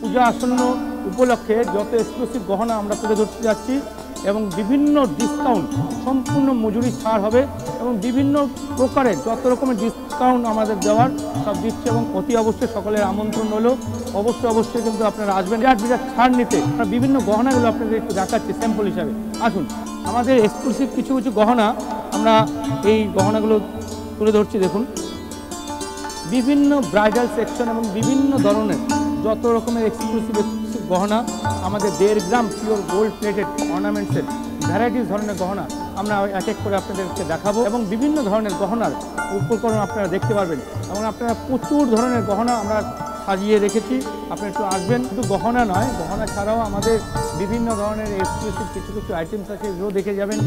পূজা আসন্ন উপলক্ষে যত এক্সক্লুসিভ গহনা আমরা তুলে ধরতে যাচ্ছি এবং বিভিন্ন ডিসকাউন্ট, সম্পূর্ণ মজুরি ছাড় হবে এবং বিভিন্ন প্রকারের যত রকমের ডিসকাউন্ট আমাদের দেওয়ার সব দিচ্ছে এবং অতি অবশ্যই সকলের আমন্ত্রণ হলো। অবশ্যই কিন্তু আপনারা আসবেন, বিরাট ছাড় নিতে। আমরা বিভিন্ন গহনাগুলো আপনাদের একটু দেখাচ্ছি স্যাম্পল হিসাবে। আসুন, আমাদের এক্সক্লুসিভ কিছু গহনা আমরা এই গহনাগুলো তুলে ধরছি। দেখুন, বিভিন্ন ব্রাইডাল সেকশন এবং বিভিন্ন ধরনের যত রকমের এক্সক্লুসিভ গহনা আমাদের 1.5 গ্রাম পিওর গোল্ড প্লেটেড অর্নামেন্টসের ভ্যারাইটিস ধরনের গহনা আমরা এক এক করে আপনাদেরকে দেখাবো এবং বিভিন্ন ধরনের গহনার উপকরণ আপনারা দেখতে পারবেন এবং আপনারা প্রচুর ধরনের গহনা আমরা সাজিয়ে রেখেছি। আপনারা একটু আসবেন। শুধু গহনা নয়, গহনা ছাড়াও আমাদের বিভিন্ন ধরনের এক্সক্লুসিভ কিছু আইটেমস আছে, এগুলো দেখে যাবেন।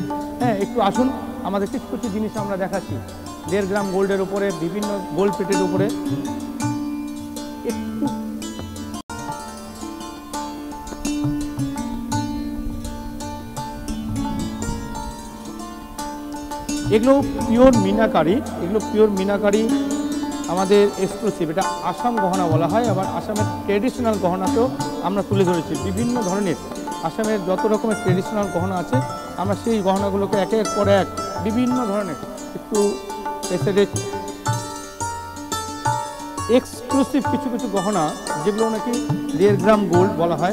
হ্যাঁ, একটু আসুন, আমাদের কিছু জিনিস আমরা দেখাচ্ছি 1.5 গ্রাম গোল্ডের উপরে, বিভিন্ন গোল্ড প্লেটের উপরে। একটু এগুলো পিওর মিনাকারি আমাদের এক্সক্লুসিভ। এটা আসাম গহনা বলা হয়। আবার আসামের ট্রেডিশনাল গহনাতেও আমরা তুলে ধরেছি। বিভিন্ন ধরনের আসামের যত রকমের ট্রেডিশনাল গহনা আছে আমরা সেই গহনাগুলোকে একের পর এক বিভিন্ন ধরনের একটু এক্সক্লুসিভ কিছু গহনা যেগুলো নাকি 1.5 গ্রাম গোল্ড বলা হয়।